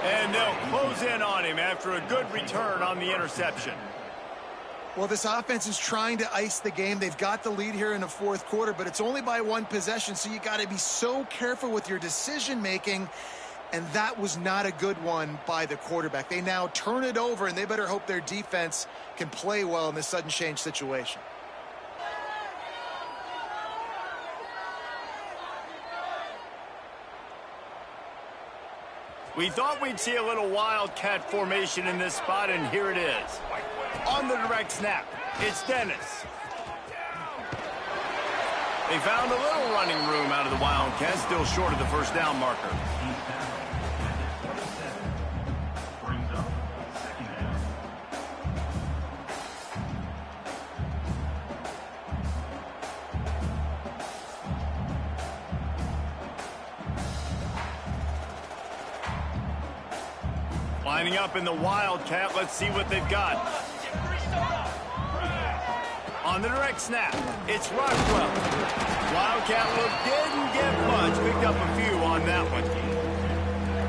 And they'll close in on him after a good return on the interception. Well, this offense is trying to ice the game. They've got the lead here in the 4th quarter, but it's only by 1 possession, so you got to be so careful with your decision-making, and that was not a good one by the quarterback. They now turn it over, and they better hope their defense can play well in this sudden change situation. We thought we'd see a little wildcat formation in this spot, and here it is. On the direct snap, it's Dennis. They found a little running room out of the Wildcats, still short of the 1st down marker. Brings up 2nd down. Lining up in the Wildcat, let's see what they've got. On the direct snap, it's Rockwell. Wildcat look didn't get much, picked up a few on that one.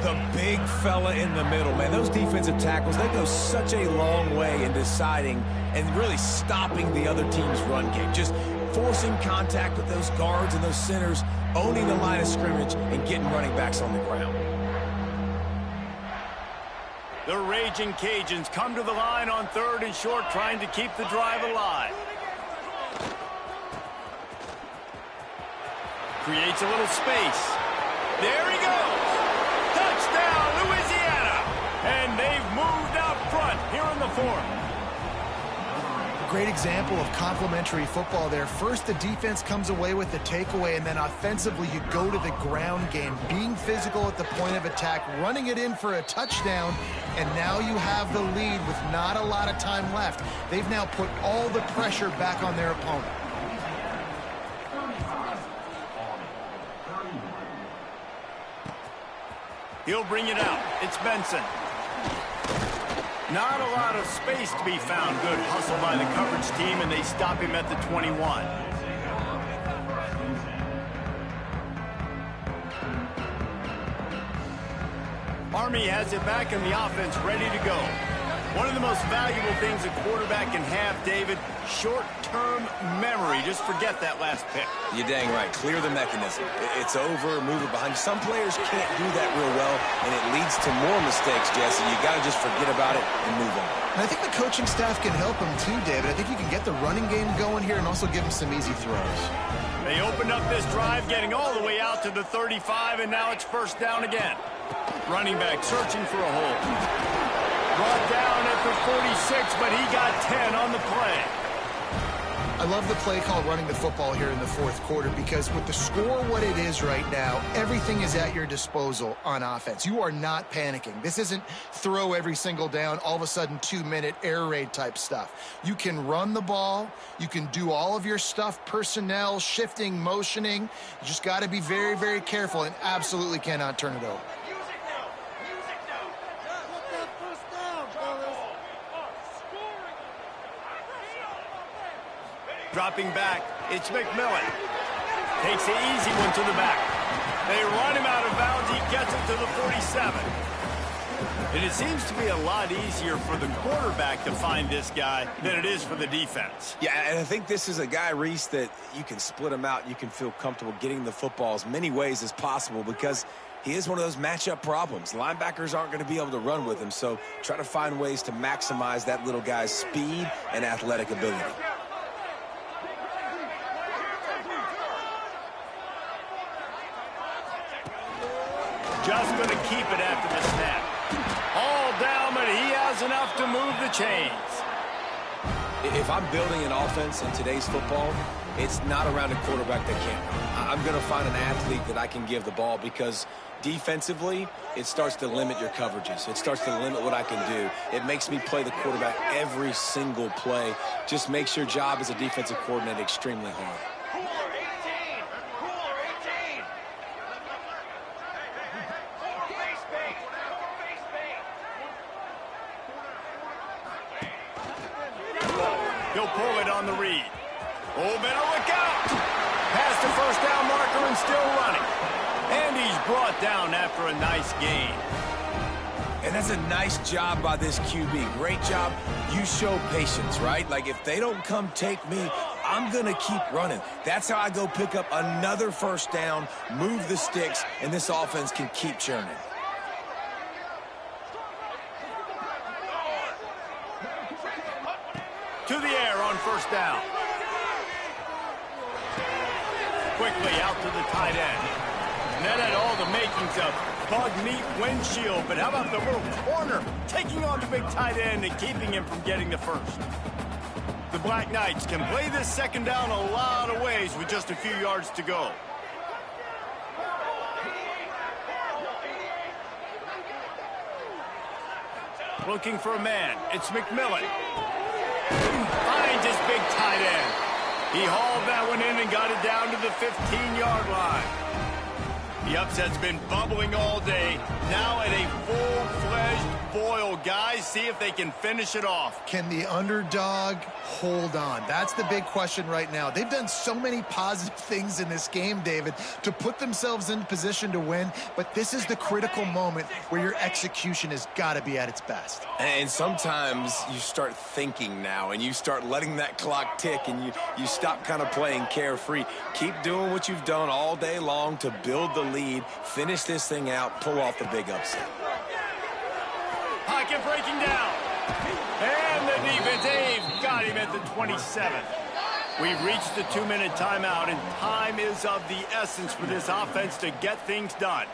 The big fella in the middle, man. Those defensive tackles, they go such a long way in deciding and really stopping the other team's run game. Just forcing contact with those guards and those centers, owning the line of scrimmage, and getting running backs on the ground. The Raging Cajuns come to the line on 3rd and short, trying to keep the drive alive. Creates a little space. There he goes. Touchdown, Louisiana. And they've moved out front here in the 4th. Great example of complementary football there. First, the defense comes away with the takeaway, and then offensively, you go to the ground game, being physical at the point of attack, running it in for a touchdown, and now you have the lead with not a lot of time left. They've now put all the pressure back on their opponent. He'll bring it out. It's Benson. Not a lot of space to be found. Good hustle by the coverage team, and they stop him at the 21. Army has it back in the offense, ready to go. One of the most valuable things a quarterback can have, David, short-term memory. Just forget that last pick. You're dang right. Clear the mechanism. It's over, move it behind you. Some players can't do that real well, and it leads to more mistakes, Jesse. You got to just forget about it and move on. And I think the coaching staff can help him too, David. I think you can get the running game going here and also give him some easy throws. They opened up this drive, getting all the way out to the 35, and now it's first down again. Running back searching for a hole. Brought down at the 46, but he got 10 on the play. I love the play call running the football here in the fourth quarter because with the score what it is right now, everything is at your disposal on offense. You are not panicking. This isn't throw every single down, all of a sudden 2-minute air raid type stuff. You can run the ball. You can do all of your stuff, personnel, shifting, motioning. You just got to be very, very careful and absolutely cannot turn it over. Dropping back, it's McMillan. Takes the easy one to the back. They run him out of bounds. He gets it to the 47. And it seems to be a lot easier for the quarterback to find this guy than it is for the defense. Yeah, and I think this is a guy, Reese, that you can split him out. You can feel comfortable getting the football as many ways as possible because he is one of those matchup problems. Linebackers aren't going to be able to run with him, so try to find ways to maximize that little guy's speed and athletic ability. Just going to keep it after the snap. All down, but he has enough to move the chains. If I'm building an offense in today's football, it's not around a quarterback that can't run. I'm going to find an athlete that I can give the ball because defensively, it starts to limit your coverages. It starts to limit what I can do. It makes me play the quarterback every single play. Just makes your job as a defensive coordinator extremely hard. He'll pull it on the read. Oh, better look out. Past the first down marker and still running. And he's brought down after a nice gain. And that's a nice job by this QB. Great job. You show patience, right? Like, if they don't come take me, I'm going to keep running. That's how I go pick up another first down, move the sticks, and this offense can keep churning. To the air on first down. Quickly out to the tight end. And that had all the makings of bug meat windshield. But how about the little corner taking on the big tight end and keeping him from getting the first? The Black Knights can play this second down a lot of ways with just a few yards to go. Looking for a man. It's McMillan. Finds his big tight end. He hauled that one in and got it down to the 15-yard line. The upset's been bubbling all day. Now at a full-fledged boil. Guys, see if they can finish it off. Can the underdog hold on? That's the big question right now. They've done so many positive things in this game, David, to put themselves in position to win, but this is the critical moment where your execution has got to be at its best. And sometimes you start thinking now, and you start letting that clock tick, and you stop kind of playing carefree. Keep doing what you've done all day long to build the lead, finish this thing out, pull off the big upset. Pocket breaking down. And the defense, they've got him at the 27. We've reached the 2-minute timeout, and time is of the essence for this offense to get things done.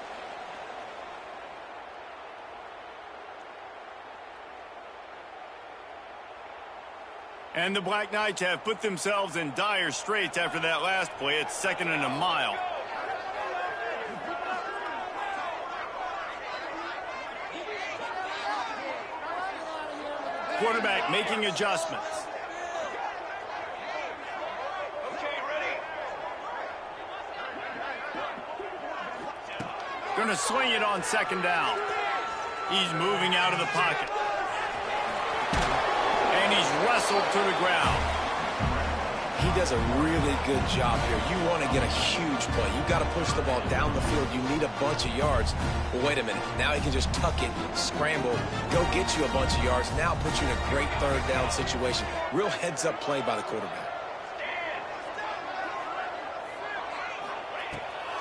And the Black Knights have put themselves in dire straits after that last play. It's 2nd and a mile. Quarterback making adjustments. Going to swing it on second down. He's moving out of the pocket. And he's wrestled to the ground. He does a really good job here. You want to get a huge play. You've got to push the ball down the field. You need a bunch of yards. Well, wait a minute. Now he can just tuck it, scramble, go get you a bunch of yards. Now put you in a great third down situation. Real heads-up play by the quarterback.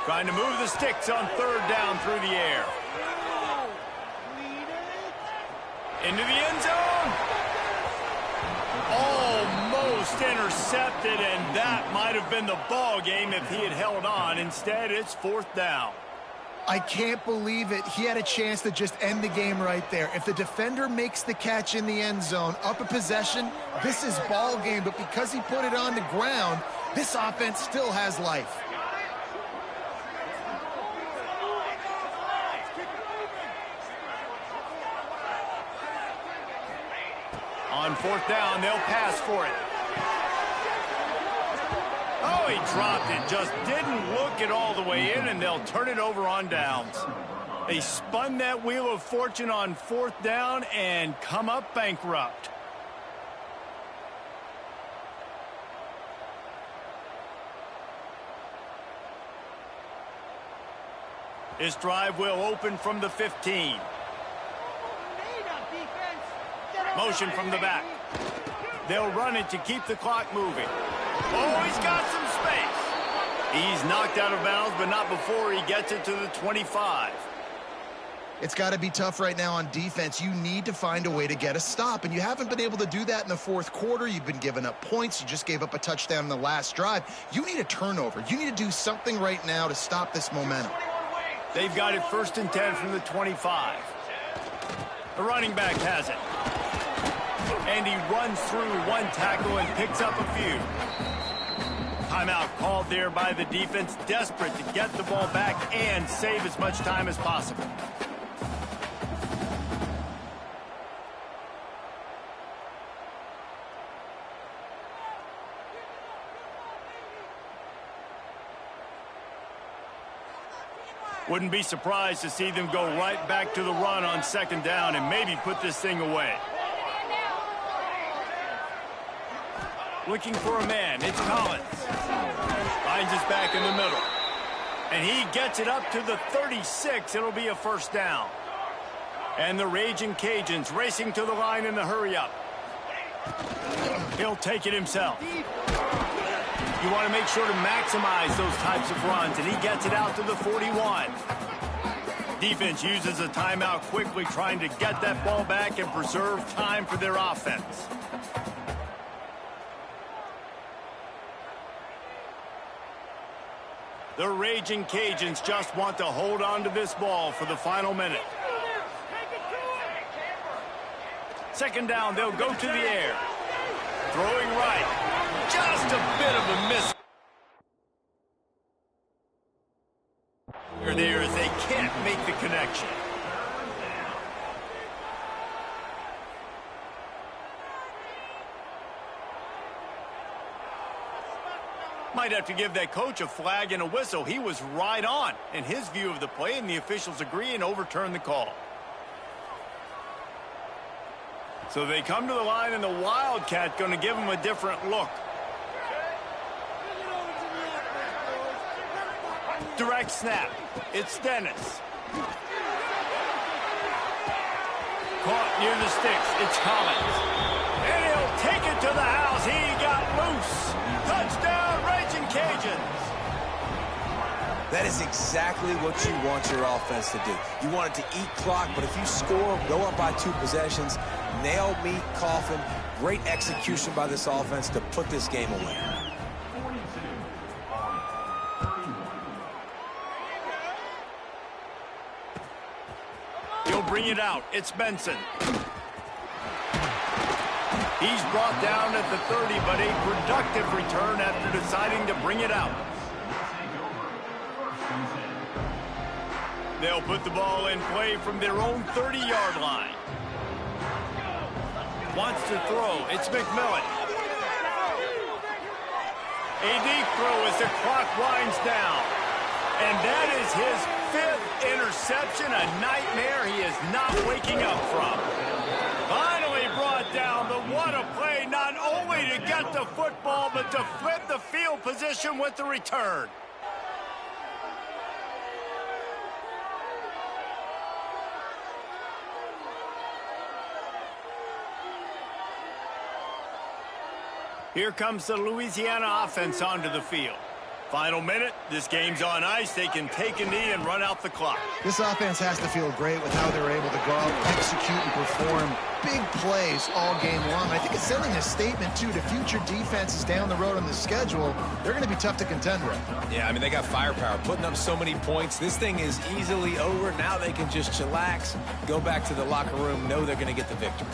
Trying to move the sticks on third down through the air. Into the end zone. Almost intercepted, and that might have been the ball game if he had held on. Instead, it's fourth down. I can't believe it. He had a chance to just end the game right there. If the defender makes the catch in the end zone, up a possession, this is ball game. But because he put it on the ground, this offense still has life. On fourth down, they'll pass for it. Oh, he dropped it. Just didn't look it all the way in, and they'll turn it over on downs. They spun that wheel of fortune on fourth down and come up bankrupt. This drive will open from the 15. Motion from the back. They'll run it to keep the clock moving. Oh, he's got some space. He's knocked out of bounds, but not before he gets it to the 25. It's got to be tough right now on defense. You need to find a way to get a stop, and you haven't been able to do that in the fourth quarter. You've been giving up points. You just gave up a touchdown in the last drive. You need a turnover. You need to do something right now to stop this momentum. They've got it first and 10 from the 25. The running back has it. And he runs through one tackle and picks up a few. Timeout called there by the defense, desperate to get the ball back and save as much time as possible. Wouldn't be surprised to see them go right back to the run on second down and maybe put this thing away. Looking for a man. It's Collins. Finds his back in the middle. And he gets it up to the 36. It'll be a first down. And the Raging Cajuns racing to the line in the hurry-up. He'll take it himself. You want to make sure to maximize those types of runs, and he gets it out to the 41. Defense uses a timeout quickly, trying to get that ball back and preserve time for their offense. The Raging Cajuns just want to hold on to this ball for the final minute. Second down, they'll go to the air. Throwing right. Just a bit of a miss. There as they can't make the connection. Might have to give that coach a flag and a whistle. He was right on in his view of the play, and the officials agree and overturn the call. So they come to the line, and the Wildcat going to give them a different look. Direct snap. It's Dennis. Caught near the sticks. It's Collins. And he'll take it to the house. He got loose. Touchdown, Raging Cajuns. That is exactly what you want your offense to do. You want it to eat clock, but if you score, go up by 2 possessions, nail, meet, coffin. Great execution by this offense to put this game away. He'll bring it out. It's Benson. He's brought down at the 30, but a productive return after deciding to bring it out. They'll put the ball in play from their own 30-yard line. Wants to throw. It's McMillan. A deep throw as the clock winds down. And that is his 5th interception, a nightmare he is not waking up from. Finally brought down, but what a play, not only to get the football, but to flip the field position with the return. Here comes the Louisiana offense onto the field. Final minute, this game's on ice. They can take a knee and run out the clock. This offense has to feel great with how they're able to go out, execute, and perform big plays all game long. I think it's sending a statement, too, to future defenses down the road on the schedule. They're going to be tough to contend with. Yeah, I mean, they got firepower, putting up so many points. This thing is easily over. Now they can just chillax, go back to the locker room, know they're going to get the victory.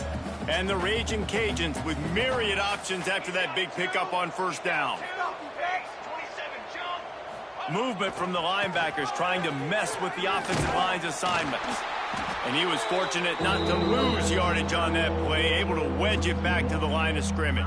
And the Raging Cajuns with myriad options after that big pickup on first down. Movement from the linebackers trying to mess with the offensive line's assignments. And he was fortunate not to lose yardage on that play, able to wedge it back to the line of scrimmage.